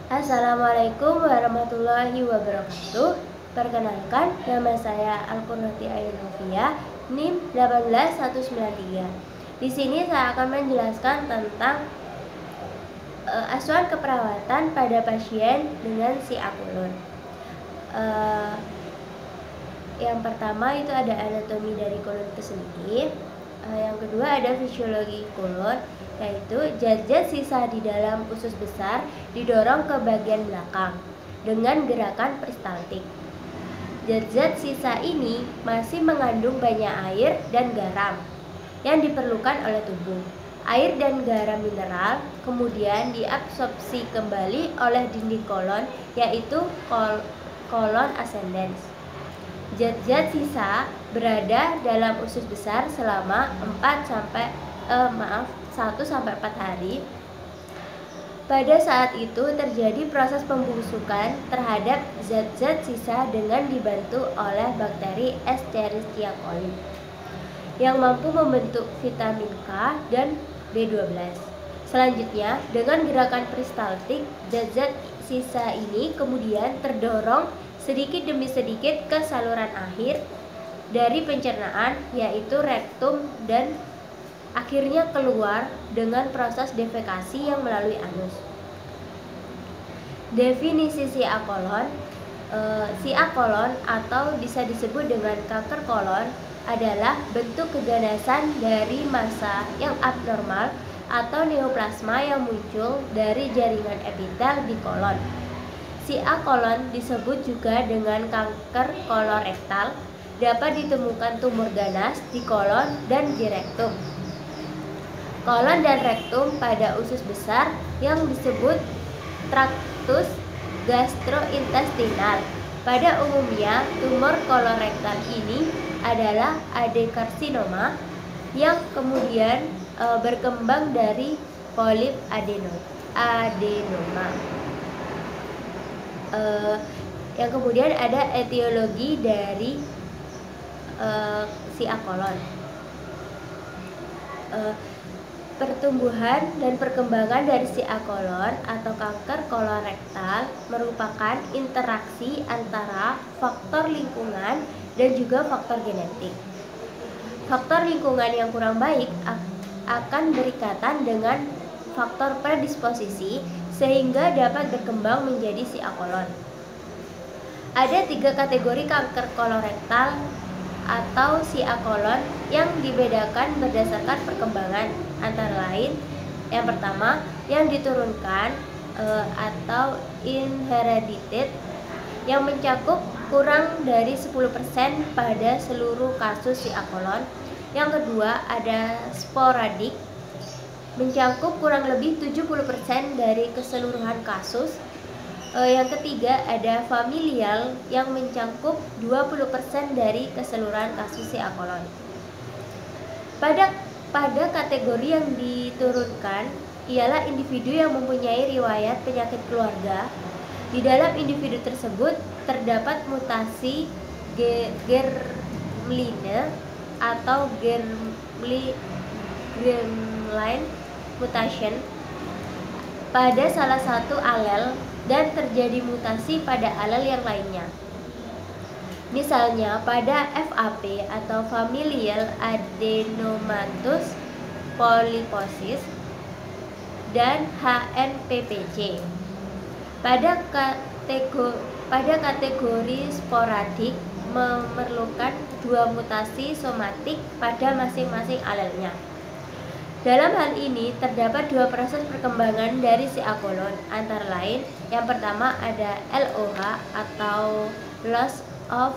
Assalamualaikum warahmatullahi wabarakatuh. Perkenalkan, nama saya Al-Qurnati Ayunovia, NIM 18193. Di sini saya akan menjelaskan tentang asuhan keperawatan pada pasien dengan SIA kolon. Yang pertama itu ada anatomi dari kolon itu sendiri. Yang kedua ada fisiologi kolon, yaitu zat-zat sisa di dalam usus besar didorong ke bagian belakang dengan gerakan peristaltik. Zat-zat sisa ini masih mengandung banyak air dan garam yang diperlukan oleh tubuh. Air dan garam mineral kemudian diabsorpsi kembali oleh dinding kolon, yaitu kolon ascendens. Zat-zat sisa berada dalam usus besar selama 1-4 hari. Pada saat itu terjadi proses pembusukan terhadap zat-zat sisa dengan dibantu oleh bakteri Escherichia coli yang mampu membentuk vitamin K dan B12. Selanjutnya, dengan gerakan peristaltik, zat-zat sisa ini kemudian terdorong sedikit demi sedikit ke saluran akhir dari pencernaan, yaitu rektum, dan akhirnya keluar dengan proses defekasi yang melalui anus. Definisi SIA kolon. SIA kolon atau bisa disebut dengan kanker kolon adalah bentuk keganasan dari massa yang abnormal atau neoplasma yang muncul dari jaringan epitel di kolon. SIA kolon disebut juga dengan kanker kolorektal. Dapat ditemukan tumor ganas di kolon dan di rektum. Kolon dan rektum pada usus besar yang disebut traktus gastrointestinal. Pada umumnya, tumor kolorektal ini adalah adenokarsinoma yang kemudian berkembang dari polip adenoma. Yang kemudian ada etiologi dari SIA kolon. Pertumbuhan dan perkembangan dari SIA kolon atau kanker kolorektal merupakan interaksi antara faktor lingkungan dan juga faktor genetik. Faktor lingkungan yang kurang baik akan berikatan dengan faktor predisposisi sehingga dapat berkembang menjadi SIA kolon. Ada 3 kategori kanker kolorektal atau SIA kolon yang dibedakan berdasarkan perkembangan, antara lain yang pertama yang diturunkan atau inherited yang mencakup kurang dari 10% pada seluruh kasus SIA kolon. Yang kedua ada sporadik mencakup kurang lebih 70% dari keseluruhan kasus. Yang ketiga ada familial yang mencakup 20% dari keseluruhan kasus SIA kolon. Pada kategori yang diturunkan ialah individu yang mempunyai riwayat penyakit keluarga. Di dalam individu tersebut terdapat mutasi germline atau germline mutation pada salah satu alel dan terjadi mutasi pada alel yang lainnya. Misalnya pada FAP atau familial adenomatous polyposis dan HNPPC. Pada kategori sporadik memerlukan 2 mutasi somatik pada masing-masing alelnya. Dalam hal ini terdapat 2 proses perkembangan dari SIA kolon, antara lain yang pertama ada LOH atau loss of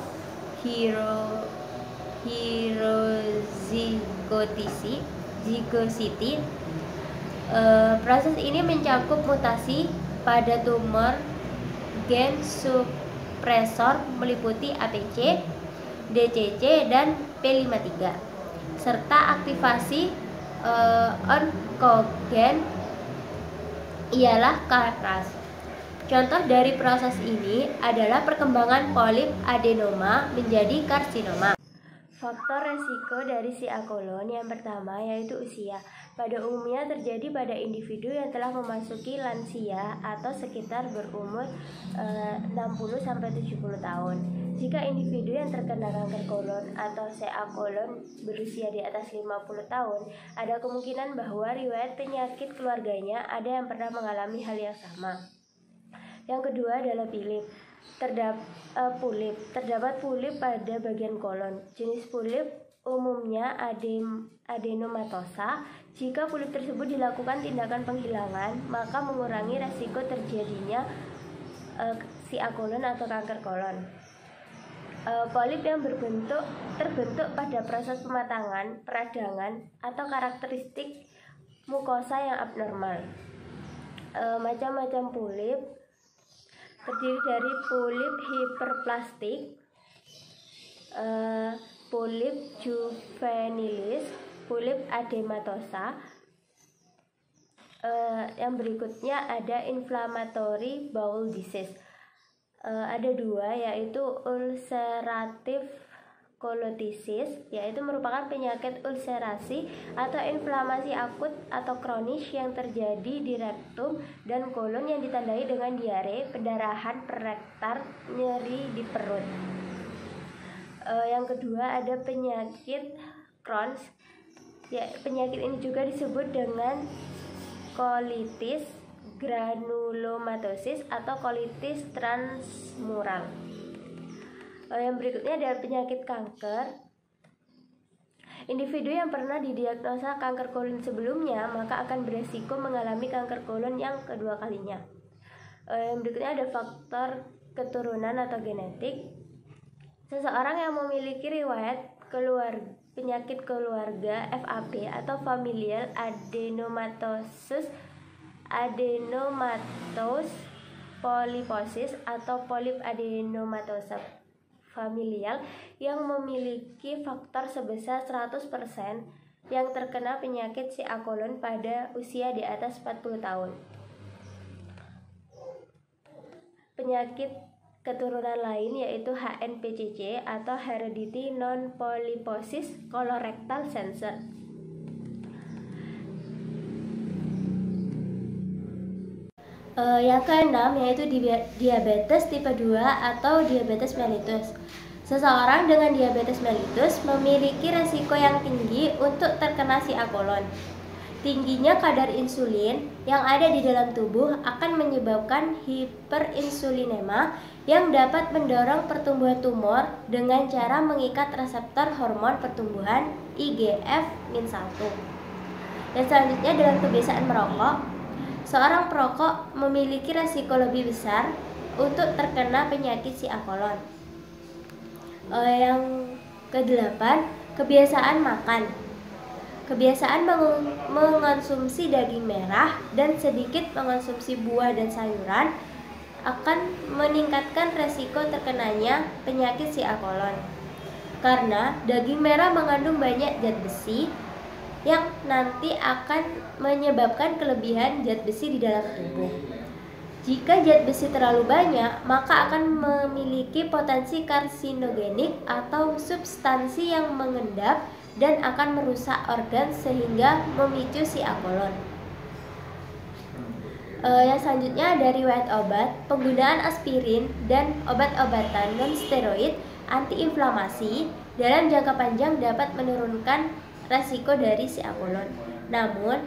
zygosity. Proses ini mencakup mutasi pada tumor gen supresor meliputi APC, DCC, dan P53 serta aktivasi oncogen ialah KRAS. Contoh dari proses ini adalah perkembangan polip adenoma menjadi karsinoma. Faktor resiko dari SIA kolon yang pertama yaitu usia. pada umumnya terjadi pada individu yang telah memasuki lansia atau sekitar berumur 60-70 tahun. Jika individu yang terkena kanker kolon atau CA kolon berusia di atas 50 tahun, ada kemungkinan bahwa riwayat penyakit keluarganya ada yang pernah mengalami hal yang sama. Yang kedua adalah pulip. Terdapat pulip pada bagian kolon. Jenis pulip umumnya adenomatosa. Jika pulip tersebut dilakukan tindakan penghilangan, maka mengurangi resiko terjadinya CA kolon atau kanker kolon. Polip yang terbentuk pada proses pematangan, peradangan, atau karakteristik mukosa yang abnormal. Macam-macam pulip terdiri dari pulip hiperplastik, pulip juvenilis, pulip adematosa. Yang berikutnya ada inflammatory bowel disease. Ada dua, yaitu ulcerative colitis, yaitu merupakan penyakit ulcerasi atau inflamasi akut atau kronis yang terjadi di rektum dan kolon yang ditandai dengan diare, pendarahan perektar, nyeri di perut. Yang kedua ada penyakit Crohn's. Penyakit ini juga disebut dengan colitis granulomatosis atau colitis transmural. Yang berikutnya adalah penyakit kanker. Individu yang pernah didiagnosa kanker kolon sebelumnya maka akan beresiko mengalami kanker kolon yang kedua kalinya. Yang berikutnya ada faktor keturunan atau genetik. Seseorang yang memiliki riwayat penyakit keluarga FAP atau familial adenomatous polyposis atau polip adenomatosa familial yang memiliki faktor sebesar 100% yang terkena penyakit CA kolon pada usia di atas 40 tahun. Penyakit keturunan lain yaitu HNPCC atau Hereditary Non-Polyposis Colorectal Cancer. Yang keenam yaitu diabetes tipe 2 atau diabetes mellitus. Seseorang dengan diabetes mellitus memiliki resiko yang tinggi untuk terkena CA kolon. Tingginya kadar insulin yang ada di dalam tubuh akan menyebabkan hiperinsulinema yang dapat mendorong pertumbuhan tumor dengan cara mengikat reseptor hormon pertumbuhan IGF-1. Dan selanjutnya dengan kebiasaan merokok. Seorang perokok memiliki resiko lebih besar untuk terkena penyakit CA kolon. Yang kedelapan, kebiasaan makan. Kebiasaan mengonsumsi daging merah dan sedikit mengonsumsi buah dan sayuran akan meningkatkan resiko terkenanya penyakit CA kolon. Karena daging merah mengandung banyak zat besi yang nanti akan menyebabkan kelebihan zat besi di dalam tubuh. Jika zat besi terlalu banyak, maka akan memiliki potensi karsinogenik atau substansi yang mengendap dan akan merusak organ sehingga memicu CA kolon. Yang selanjutnya dari riwayat obat, penggunaan aspirin dan obat-obatan non-steroid antiinflamasi dalam jangka panjang dapat menurunkan resiko dari CA kolon. Namun,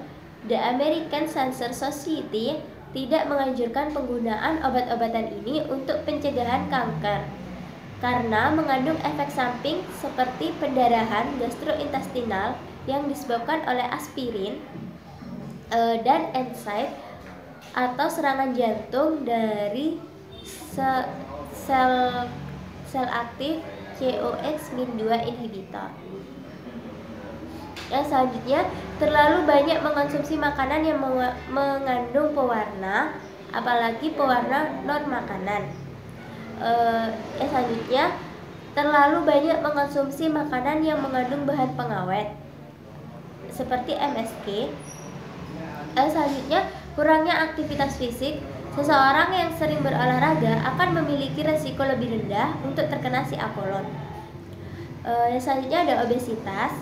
The American Cancer Society tidak menganjurkan penggunaan obat-obatan ini untuk pencegahan kanker karena mengandung efek samping seperti pendarahan gastrointestinal yang disebabkan oleh aspirin dan NSAID atau serangan jantung dari sel aktif COX-2 inhibitor. Yang selanjutnya, terlalu banyak mengonsumsi makanan yang mengandung pewarna, apalagi pewarna non-makanan. Yang selanjutnya, terlalu banyak mengonsumsi makanan yang mengandung bahan pengawet, seperti MSG. Selanjutnya, kurangnya aktivitas fisik. Seseorang yang sering berolahraga akan memiliki resiko lebih rendah untuk terkena CA kolon. Yang selanjutnya ada obesitas.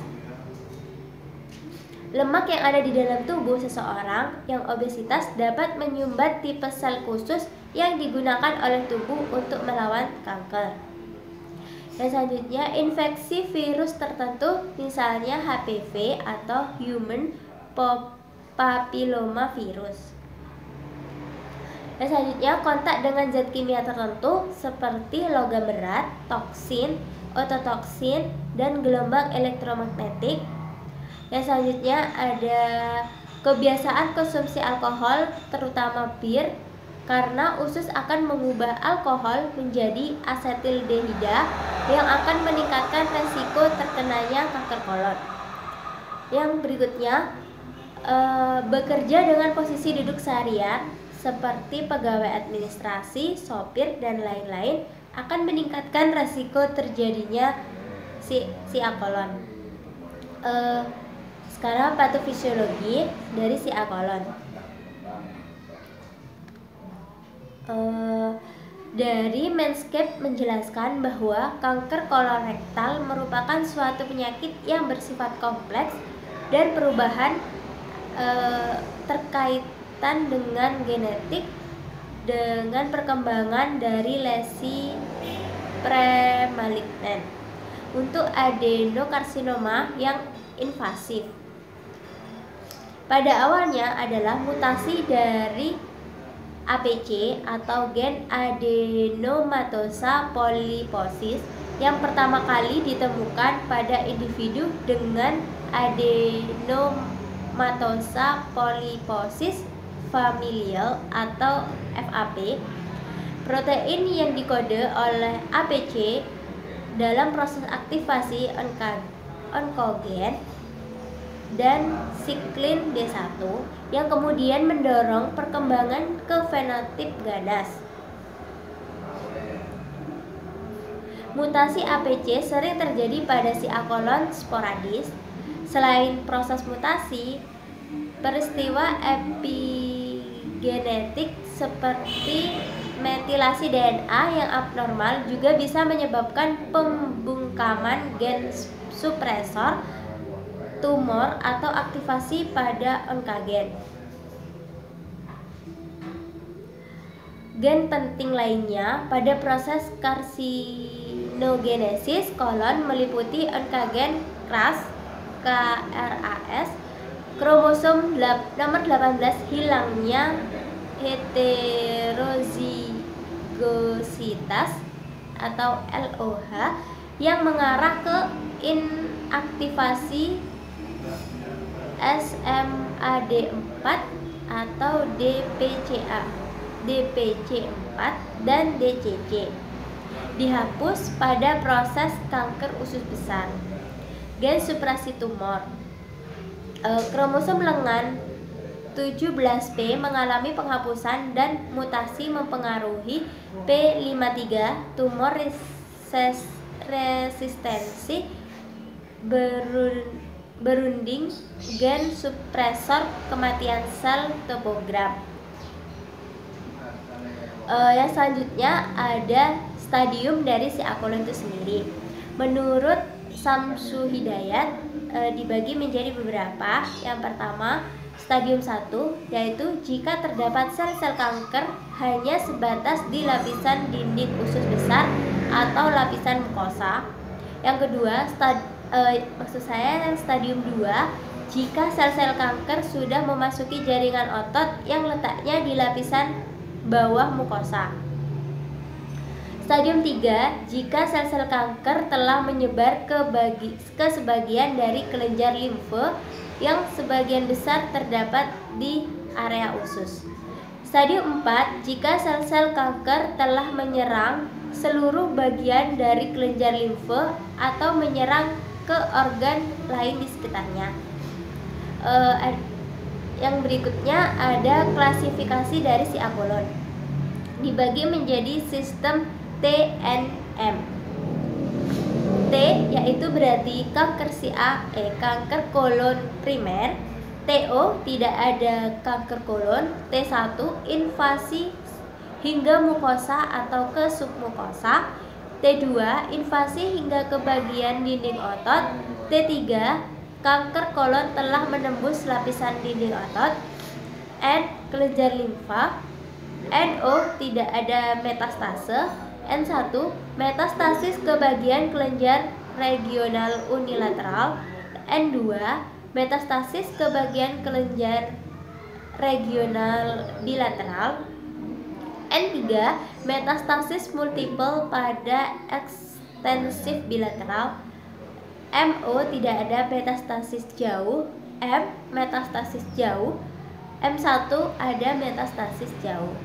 Lemak yang ada di dalam tubuh seseorang yang obesitas dapat menyumbat tipe sel khusus yang digunakan oleh tubuh untuk melawan kanker. Dan selanjutnya, infeksi virus tertentu, misalnya HPV atau Human Papilloma Virus. Dan selanjutnya, kontak dengan zat kimia tertentu seperti logam berat, toksin, ototoksin, dan gelombang elektromagnetik. Yang selanjutnya ada kebiasaan konsumsi alkohol, terutama bir, karena usus akan mengubah alkohol menjadi asetildehida yang akan meningkatkan resiko terkenanya kanker kolon. Yang berikutnya, bekerja dengan posisi duduk seharian seperti pegawai administrasi, sopir, dan lain-lain akan meningkatkan resiko terjadinya SIA kolon. Sekarang patofisiologi dari SIA kolon. Dari Medscape menjelaskan bahwa kanker kolorektal merupakan suatu penyakit yang bersifat kompleks dan perubahan terkaitan dengan genetik dengan perkembangan dari lesi premalignan untuk adenokarsinoma yang invasif. Pada awalnya adalah mutasi dari APC atau gen adenomatosa polyposis yang pertama kali ditemukan pada individu dengan adenomatosa polyposis familial atau FAP. Protein yang dikode oleh APC dalam proses aktivasi onkogen dan siklin D1 yang kemudian mendorong perkembangan ke fenotip ganas. Mutasi APC sering terjadi pada SIA kolon sporadis. Selain proses mutasi, peristiwa epigenetik seperti metilasi DNA yang abnormal juga bisa menyebabkan pembungkaman gen supresor tumor atau aktivasi pada onkogen. Gen penting lainnya pada proses karsinogenesis kolon meliputi onkogen KRAS, kromosom nomor 18, hilangnya heterozigositas atau LOH yang mengarah ke inaktivasi SMAD4 atau DPC4 dan DCC dihapus pada proses kanker usus besar. Gen suprasi tumor, kromosom lengan 17p mengalami penghapusan dan mutasi mempengaruhi P53 tumor resistensi berunding gen supresor kematian sel topogram. Yang selanjutnya ada stadium dari SIA kolon itu sendiri. Menurut Samsu Hidayat dibagi menjadi beberapa. Yang pertama, stadium 1, yaitu jika terdapat sel-sel kanker hanya sebatas di lapisan dinding usus besar atau lapisan mukosa. Yang kedua, stadium 2, jika sel-sel kanker sudah memasuki jaringan otot yang letaknya di lapisan bawah mukosa. Stadium 3, jika sel-sel kanker telah menyebar ke sebagian dari kelenjar limfe yang sebagian besar terdapat di area usus. Stadium 4, jika sel-sel kanker telah menyerang seluruh bagian dari kelenjar limfe atau menyerang ke organ lain di sekitarnya. Yang berikutnya ada klasifikasi dari SIA kolon. Dibagi menjadi sistem TNM. T yaitu berarti kanker SIA, kanker kolon primer. TO tidak ada kanker kolon. T1 invasi hingga mukosa atau ke submukosa. T2 invasi hingga ke bagian dinding otot. T3 kanker kolon telah menembus lapisan dinding otot. N. Kelenjar limfa. NO. Tidak ada metastase. N1. Metastasis ke bagian kelenjar regional unilateral. N2. Metastasis ke bagian kelenjar regional bilateral. N3. Metastasis multiple pada ekstensif bilateral. MO. Tidak ada metastasis jauh. M. Metastasis jauh. M1. Ada metastasis jauh.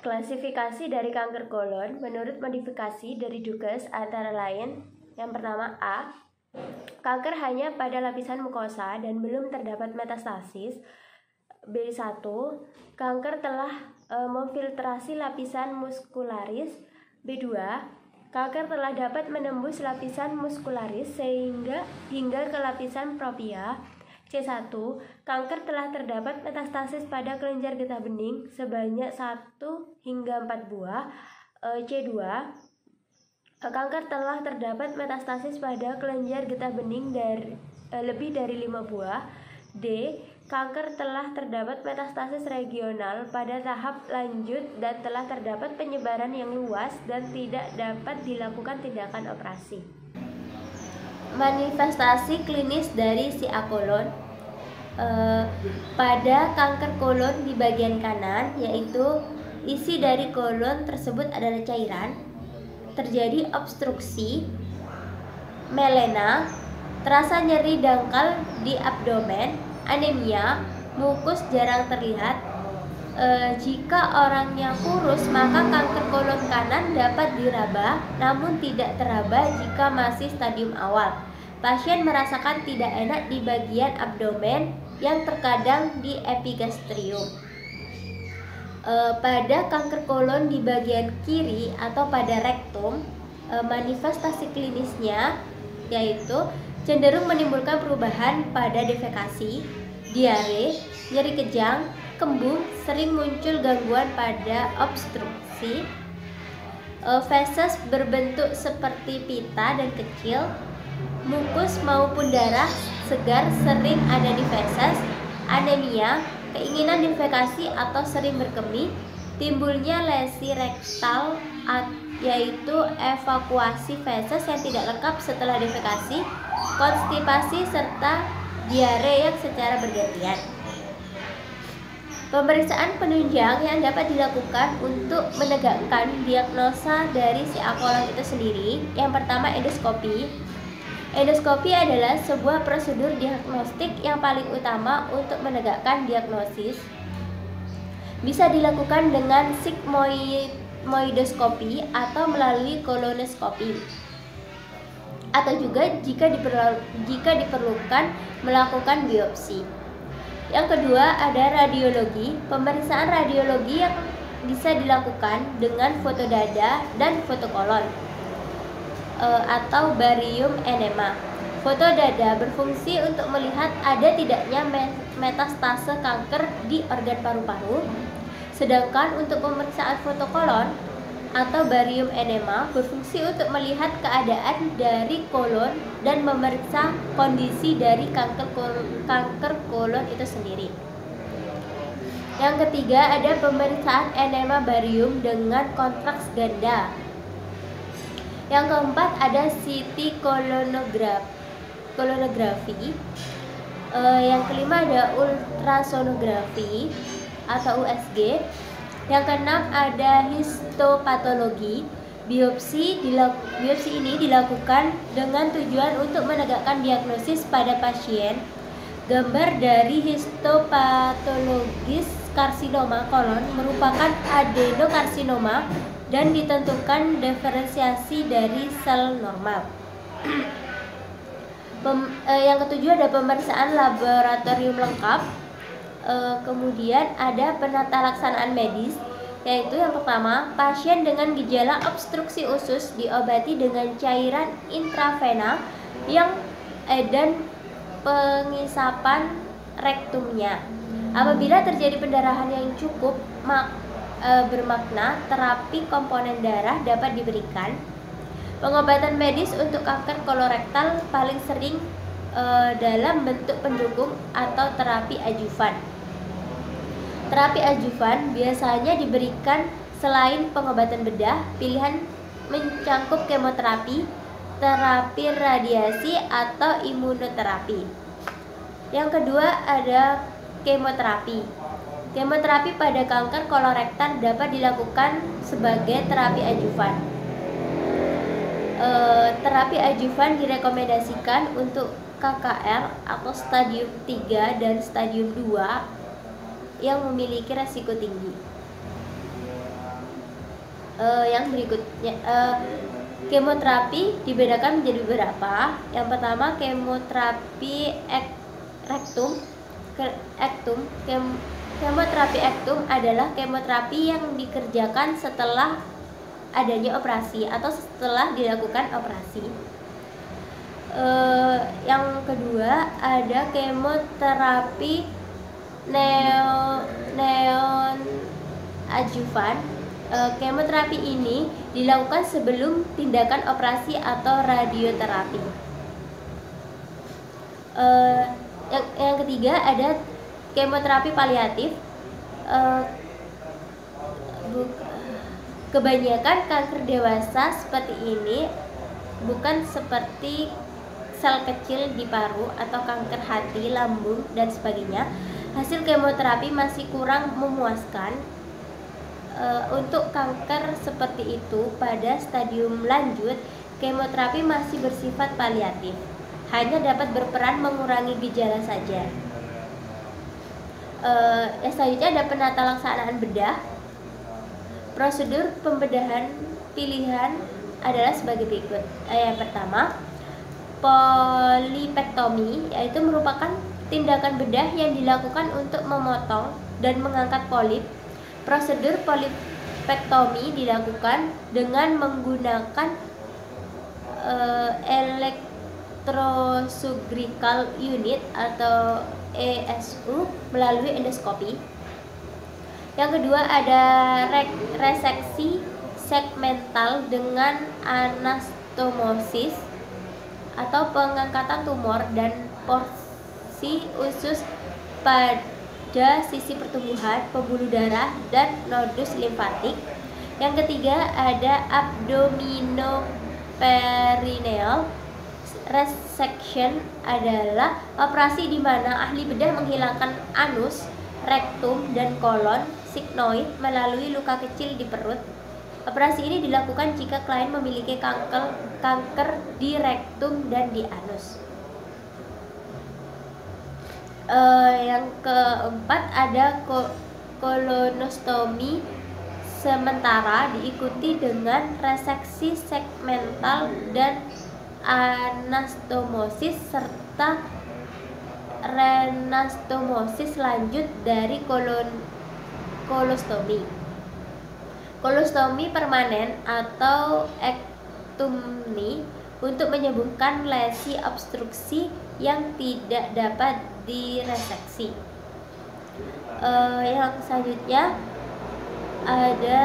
Klasifikasi dari kanker kolon menurut modifikasi dari Dukes antara lain: yang pertama A. Kanker hanya pada lapisan mukosa dan belum terdapat metastasis. B1. Kanker telah memfiltrasi lapisan muskularis. B2. Kanker telah dapat menembus lapisan muskularis hingga ke lapisan propia. C1. Kanker telah terdapat metastasis pada kelenjar getah bening sebanyak 1 hingga 4 buah. C2. Kanker telah terdapat metastasis pada kelenjar getah bening lebih dari 5 buah. D. Kanker telah terdapat metastasis regional pada tahap lanjut dan telah terdapat penyebaran yang luas dan tidak dapat dilakukan tindakan operasi. Manifestasi klinis dari SIA kolon pada kanker kolon di bagian kanan, yaitu isi dari kolon tersebut adalah cairan, terjadi obstruksi, melena, terasa nyeri dangkal di abdomen, anemia, mukus jarang terlihat. Jika orangnya kurus, maka kanker kolon kanan dapat diraba, namun tidak teraba jika masih stadium awal. Pasien merasakan tidak enak di bagian abdomen yang terkadang di epigastrium. Pada kanker kolon di bagian kiri atau pada rektum, manifestasi klinisnya yaitu cenderung menimbulkan perubahan pada defekasi, diare, nyeri kejang, kembung, sering muncul gangguan pada obstruksi, feses berbentuk seperti pita dan kecil, mukus maupun darah segar sering ada di feses, anemia, keinginan defekasi atau sering berkemih, timbulnya lesi rektal yaitu evakuasi feses yang tidak lengkap setelah defekasi, konstipasi serta diare yang secara bergantian. Pemeriksaan penunjang yang dapat dilakukan untuk menegakkan diagnosa dari SIA kolon itu sendiri. Yang pertama, endoskopi. Endoskopi adalah sebuah prosedur diagnostik yang paling utama untuk menegakkan diagnosis. Bisa dilakukan dengan sigmoidoskopi atau melalui kolonoskopi, atau juga jika diperlukan melakukan biopsi. Yang kedua ada radiologi. Pemeriksaan radiologi yang bisa dilakukan dengan foto dada dan foto kolon atau barium enema. Foto dada berfungsi untuk melihat ada tidaknya metastase kanker di organ paru-paru, sedangkan untuk pemeriksaan foto kolon atau barium enema berfungsi untuk melihat keadaan dari kolon dan memeriksa kondisi dari kanker kolon itu sendiri. Yang ketiga ada pemeriksaan enema barium dengan kontraks ganda. Yang keempat ada CT kolonografi. Yang kelima ada ultrasonografi atau USG. Yang keenam ada histopatologi. Biopsi ini dilakukan dengan tujuan untuk menegakkan diagnosis pada pasien. Gambar dari histopatologis karsinoma kolon merupakan adenokarsinoma dan ditentukan diferensiasi dari sel normal. Yang ketujuh ada pemeriksaan laboratorium lengkap. Kemudian ada penata laksanaan medis, yaitu yang pertama, pasien dengan gejala obstruksi usus diobati dengan cairan intravena dan pengisapan rektumnya. Apabila terjadi pendarahan yang cukup bermakna, terapi komponen darah dapat diberikan. Pengobatan medis untuk kanker kolorektal paling sering dalam bentuk pendukung atau terapi adjuvan. Terapi adjuvan biasanya diberikan selain pengobatan bedah, pilihan mencakup kemoterapi, terapi radiasi, atau imunoterapi. Yang kedua ada kemoterapi. Kemoterapi pada kanker kolorektal dapat dilakukan sebagai terapi adjuvan. Terapi adjuvan direkomendasikan untuk KKR atau stadium 3 dan stadium 2 yang memiliki resiko tinggi. Yang berikutnya, kemoterapi dibedakan menjadi beberapa. Yang pertama, kemoterapi rektum. Kemoterapi rektum adalah kemoterapi yang dikerjakan setelah adanya operasi atau setelah dilakukan operasi. Yang kedua ada kemoterapi neoadjuvan. Kemoterapi ini dilakukan sebelum tindakan operasi atau radioterapi. Yang ketiga ada kemoterapi paliatif. Kebanyakan kanker dewasa seperti ini bukan seperti sel kecil di paru atau kanker hati, lambung, dan sebagainya. Hasil kemoterapi masih kurang memuaskan. Untuk kanker seperti itu pada stadium lanjut, kemoterapi masih bersifat paliatif, hanya dapat berperan mengurangi gejala saja. Selanjutnya ada penata laksanaan bedah. Prosedur pembedahan pilihan adalah sebagai berikut. Yang pertama, polipektomi, yaitu merupakan tindakan bedah yang dilakukan untuk memotong dan mengangkat polip. Prosedur polipektomi dilakukan dengan menggunakan electrosurgical unit atau ESU melalui endoskopi. Yang kedua ada reseksi segmental dengan anastomosis atau pengangkatan tumor dan porsi usus pada sisi pertumbuhan, pembuluh darah, dan nodus limfatik. Yang ketiga ada abdominoperineal resection, adalah operasi di mana ahli bedah menghilangkan anus, rektum, dan kolon sigmoid melalui luka kecil di perut. Operasi ini dilakukan jika klien memiliki kanker di rektum dan di anus. Yang keempat ada kolonostomi sementara diikuti dengan reseksi segmental dan anastomosis serta renastomosis lanjut dari kolostomi. Kolostomi permanen atau ektomi untuk menyembuhkan lesi obstruksi yang tidak dapat direseksi. Yang selanjutnya ada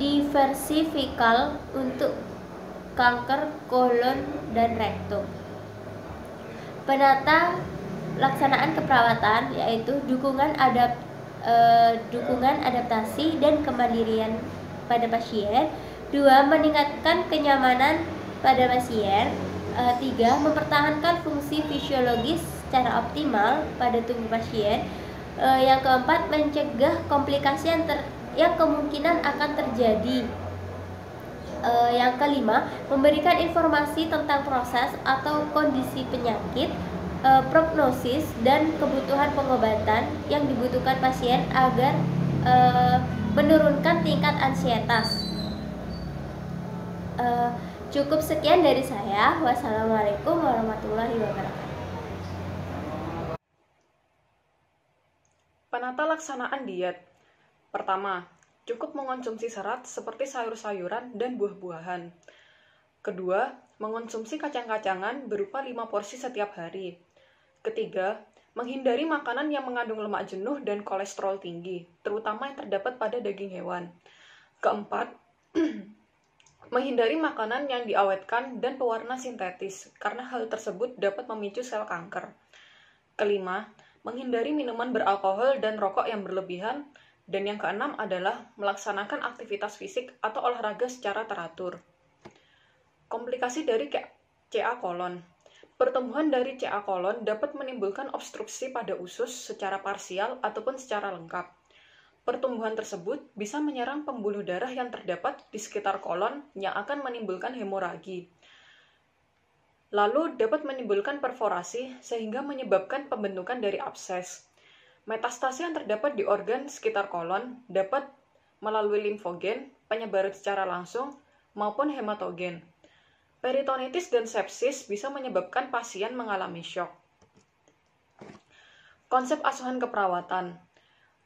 diversifikal untuk kanker kolon dan rektum. Penata laksanaan keperawatan yaitu dukungan adaptasi dan kemandirian pada pasien. 2. Meningkatkan kenyamanan pada pasien. 3. Mempertahankan fungsi fisiologis secara optimal pada tubuh pasien. Yang keempat, mencegah komplikasi yang kemungkinan akan terjadi. Yang kelima, memberikan informasi tentang proses atau kondisi penyakit, prognosis, dan kebutuhan pengobatan yang dibutuhkan pasien agar menurunkan tingkat ansietas. Cukup sekian dari saya. Wassalamualaikum warahmatullahi wabarakatuh. Penata laksanaan diet. Pertama, cukup mengonsumsi serat seperti sayur-sayuran dan buah-buahan. Kedua, mengonsumsi kacang-kacangan berupa 5 porsi setiap hari. Ketiga, menghindari makanan yang mengandung lemak jenuh dan kolesterol tinggi, terutama yang terdapat pada daging hewan. Keempat, Menghindari makanan yang diawetkan dan pewarna sintetis, karena hal tersebut dapat memicu sel kanker. Kelima, menghindari minuman beralkohol dan rokok yang berlebihan. Dan yang keenam adalah melaksanakan aktivitas fisik atau olahraga secara teratur. Komplikasi dari CA kolon. Pertumbuhan dari CA kolon dapat menimbulkan obstruksi pada usus secara parsial ataupun secara lengkap. Pertumbuhan tersebut bisa menyerang pembuluh darah yang terdapat di sekitar kolon yang akan menimbulkan hemoragi. Lalu dapat menimbulkan perforasi sehingga menyebabkan pembentukan dari abses. Metastase yang terdapat di organ sekitar kolon dapat melalui limfogen, penyebaran secara langsung, maupun hematogen. Peritonitis dan sepsis bisa menyebabkan pasien mengalami syok. Konsep asuhan keperawatan.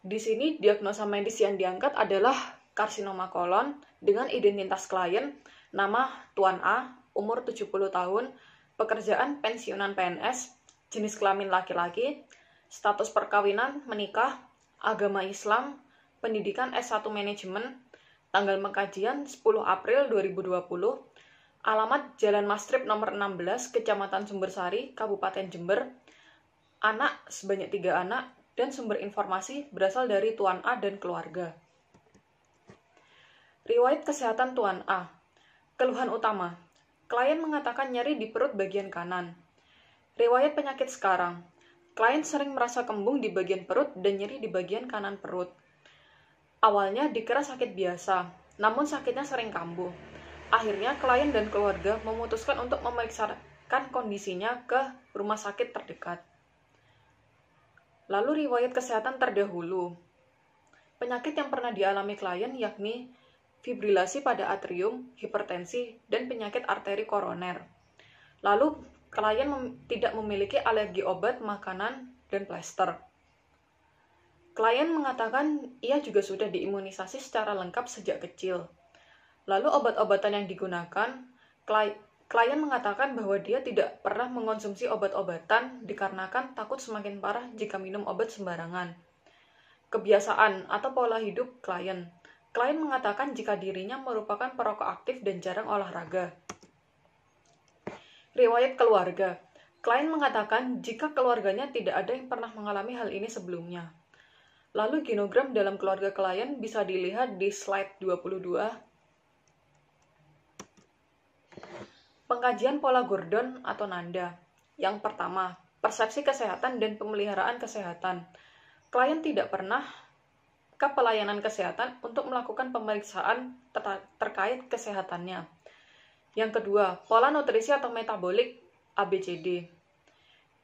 Di sini diagnosa medis yang diangkat adalah karsinoma kolon dengan identitas klien, nama Tuan A, umur 70 tahun, pekerjaan pensiunan PNS, jenis kelamin laki-laki, status perkawinan menikah, agama Islam, pendidikan S1 manajemen, tanggal pengkajian 10 April 2020, alamat Jalan Mastrip nomor 16, Kecamatan Sumbersari, Kabupaten Jember, anak sebanyak 3 anak, dan sumber informasi berasal dari Tuan A dan keluarga. Riwayat kesehatan Tuan A. Keluhan utama. Klien mengatakan nyeri di perut bagian kanan. Riwayat penyakit sekarang. Klien sering merasa kembung di bagian perut dan nyeri di bagian kanan perut. Awalnya dikira sakit biasa, namun sakitnya sering kambuh. Akhirnya klien dan keluarga memutuskan untuk memeriksakan kondisinya ke rumah sakit terdekat. Lalu riwayat kesehatan terdahulu. Penyakit yang pernah dialami klien yakni fibrilasi pada atrium, hipertensi, dan penyakit arteri koroner. Lalu klien tidak memiliki alergi obat, makanan, dan plester. Klien mengatakan ia juga sudah diimunisasi secara lengkap sejak kecil. Lalu obat-obatan yang digunakan, klien mengatakan bahwa dia tidak pernah mengonsumsi obat-obatan dikarenakan takut semakin parah jika minum obat sembarangan. Kebiasaan atau pola hidup klien. Klien mengatakan jika dirinya merupakan perokok aktif dan jarang olahraga. Riwayat keluarga. Klien mengatakan jika keluarganya tidak ada yang pernah mengalami hal ini sebelumnya. Lalu genogram dalam keluarga klien bisa dilihat di slide 22. Pengkajian pola Gordon atau Nanda. Yang pertama, persepsi kesehatan dan pemeliharaan kesehatan. Klien tidak pernah ke pelayanan kesehatan untuk melakukan pemeriksaan terkait kesehatannya. Yang kedua, pola nutrisi atau metabolik ABCD.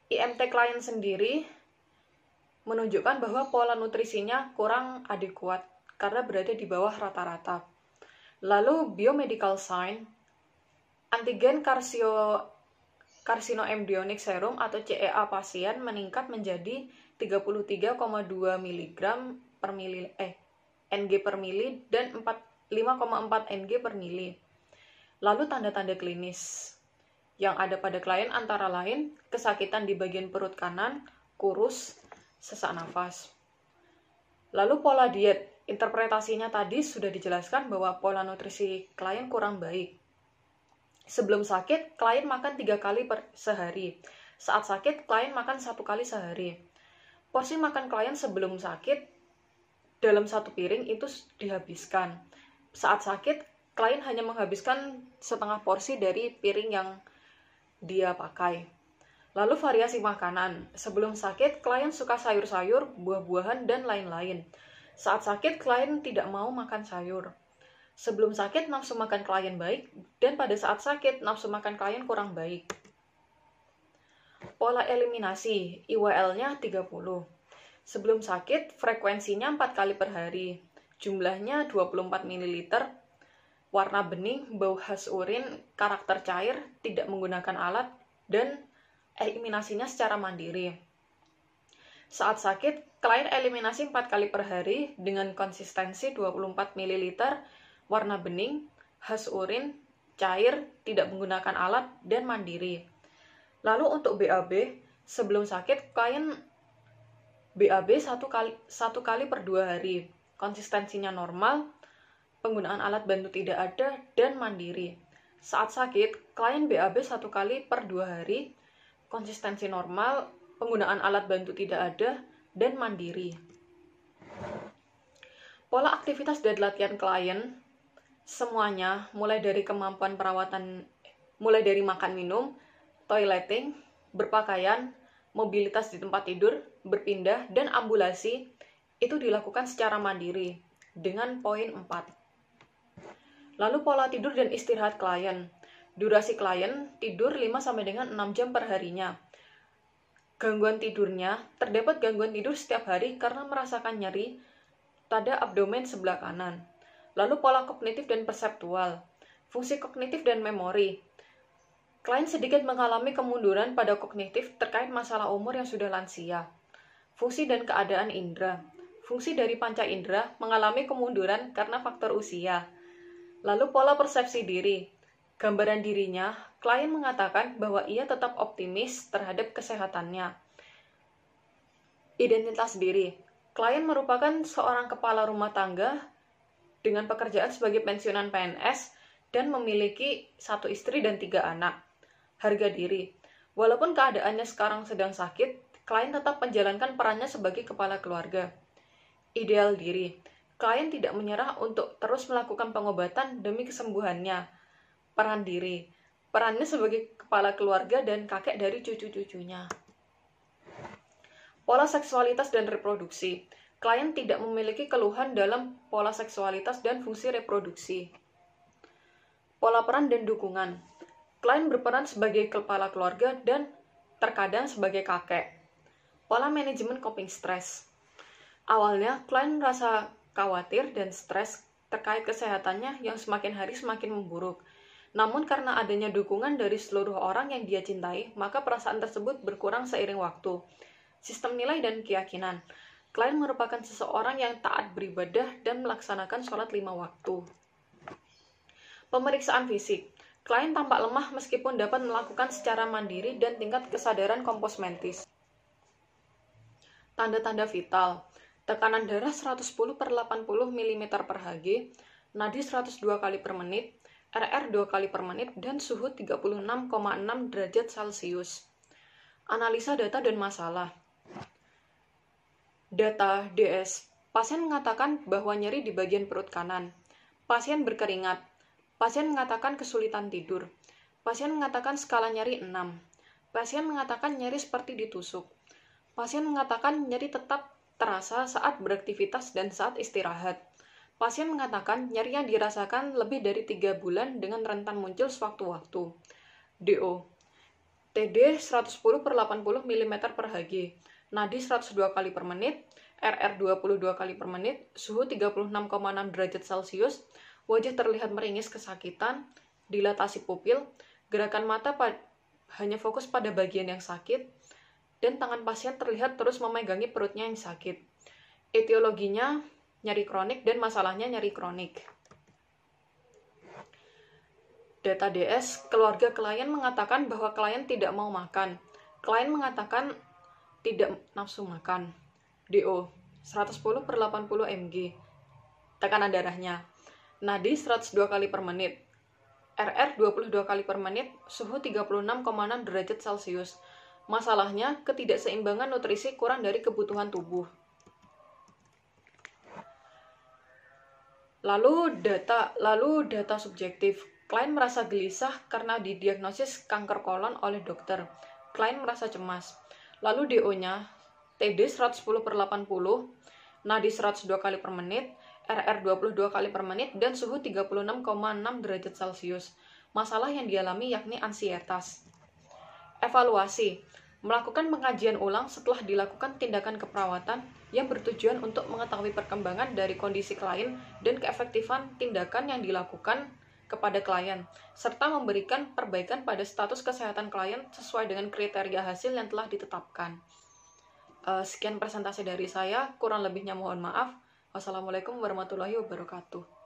IMT klien sendiri menunjukkan bahwa pola nutrisinya kurang adekuat karena berada di bawah rata-rata. Lalu biomedical sign, antigen carcinoembryonic serum atau CEA pasien meningkat menjadi 33,2 mg per mili Ng per mili dan 5,4 Ng per mili. Lalu tanda-tanda klinis yang ada pada klien antara lain kesakitan di bagian perut kanan, kurus, sesak nafas. Lalu pola diet, interpretasinya tadi sudah dijelaskan bahwa pola nutrisi klien kurang baik. Sebelum sakit, klien makan 3 kali sehari. Saat sakit, klien makan 1 kali sehari. Porsi makan klien sebelum sakit dalam 1 piring itu dihabiskan. Saat sakit, klien hanya menghabiskan setengah porsi dari piring yang dia pakai. Lalu variasi makanan. Sebelum sakit, klien suka sayur-sayur, buah-buahan, dan lain-lain. Saat sakit, klien tidak mau makan sayur. Sebelum sakit, nafsu makan klien baik, dan pada saat sakit, nafsu makan klien kurang baik. Pola eliminasi, IWL-nya 30. Sebelum sakit, frekuensinya 4 kali per hari. Jumlahnya 24 ml. Warna bening, bau khas urin, karakter cair, tidak menggunakan alat, dan eliminasinya secara mandiri. Saat sakit, klien eliminasi 4 kali per hari dengan konsistensi 24 ml, warna bening, khas urin, cair, tidak menggunakan alat, dan mandiri. Lalu untuk BAB, sebelum sakit, klien BAB 1 kali per 2 hari. Konsistensinya normal, penggunaan alat bantu tidak ada, dan mandiri. Saat sakit, klien BAB 1 kali per 2 hari, konsistensi normal, penggunaan alat bantu tidak ada, dan mandiri. Pola aktivitas dan latihan klien, semuanya mulai dari kemampuan perawatan, mulai dari makan minum, toileting, berpakaian, mobilitas di tempat tidur, berpindah, dan ambulasi, itu dilakukan secara mandiri, dengan poin 4. Lalu pola tidur dan istirahat klien. Durasi klien tidur 5 sampai dengan 6 jam per harinya. Gangguan tidurnya, terdapat gangguan tidur setiap hari karena merasakan nyeri pada abdomen sebelah kanan. Lalu pola kognitif dan perseptual. Fungsi kognitif dan memori. Klien sedikit mengalami kemunduran pada kognitif terkait masalah umur yang sudah lansia. Fungsi dan keadaan indera. Fungsi dari panca indera mengalami kemunduran karena faktor usia. Lalu pola persepsi diri. Gambaran dirinya, klien mengatakan bahwa ia tetap optimis terhadap kesehatannya. Identitas diri. Klien merupakan seorang kepala rumah tangga dengan pekerjaan sebagai pensiunan PNS dan memiliki 1 istri dan 3 anak. Harga diri. Walaupun keadaannya sekarang sedang sakit, klien tetap menjalankan perannya sebagai kepala keluarga. Ideal diri. Klien tidak menyerah untuk terus melakukan pengobatan demi kesembuhannya. Peran diri. Perannya sebagai kepala keluarga dan kakek dari cucu-cucunya. Pola seksualitas dan reproduksi. Klien tidak memiliki keluhan dalam pola seksualitas dan fungsi reproduksi. Pola peran dan dukungan. Klien berperan sebagai kepala keluarga dan terkadang sebagai kakek. Pola manajemen coping stress. Awalnya, klien merasa khawatir dan stres terkait kesehatannya yang semakin hari semakin memburuk. Namun karena adanya dukungan dari seluruh orang yang dia cintai, maka perasaan tersebut berkurang seiring waktu. Sistem nilai dan keyakinan. Klien merupakan seseorang yang taat beribadah dan melaksanakan sholat 5 waktu. Pemeriksaan fisik. Klien tampak lemah meskipun dapat melakukan secara mandiri dan tingkat kesadaran komposmentis. Tanda-tanda vital. Tekanan darah 110/80 mm per Hg, nadi 102 kali per menit, RR 2 kali per menit, dan suhu 36,6 derajat Celcius. Analisa data dan masalah. Data DS. Pasien mengatakan bahwa nyeri di bagian perut kanan. Pasien berkeringat. Pasien mengatakan kesulitan tidur. Pasien mengatakan skala nyeri 6. Pasien mengatakan nyeri seperti ditusuk. Pasien mengatakan nyeri tetap terasa saat beraktivitas dan saat istirahat. Pasien mengatakan nyeri yang dirasakan lebih dari 3 bulan dengan rentan muncul sewaktu-waktu. DO. TD 110/80 mm per Hg, nadi 102 kali per menit, RR 22 kali per menit, suhu 36,6 derajat Celcius, wajah terlihat meringis kesakitan, dilatasi pupil, gerakan mata hanya fokus pada bagian yang sakit, dan tangan pasien terlihat terus memegangi perutnya yang sakit. Etiologinya nyeri kronik dan masalahnya nyeri kronik. Data DS, keluarga klien mengatakan bahwa klien tidak mau makan. Klien mengatakan tidak nafsu makan. DO, 110/80 mg. Tekanan darahnya. Nadi 102 kali per menit. RR 22 kali per menit, suhu 36,6 derajat Celcius. Masalahnya, ketidakseimbangan nutrisi kurang dari kebutuhan tubuh. Lalu data subjektif. Klien merasa gelisah karena didiagnosis kanker kolon oleh dokter. Klien merasa cemas. Lalu DO-nya, TD 110/80, nadi 102 kali per menit, RR 22 kali per menit, dan suhu 36,6 derajat Celcius. Masalah yang dialami yakni ansietas. Evaluasi. Melakukan pengkajian ulang setelah dilakukan tindakan keperawatan yang bertujuan untuk mengetahui perkembangan dari kondisi klien dan keefektifan tindakan yang dilakukan kepada klien, serta memberikan perbaikan pada status kesehatan klien sesuai dengan kriteria hasil yang telah ditetapkan. Sekian presentasi dari saya, kurang lebihnya mohon maaf. Wassalamualaikum warahmatullahi wabarakatuh.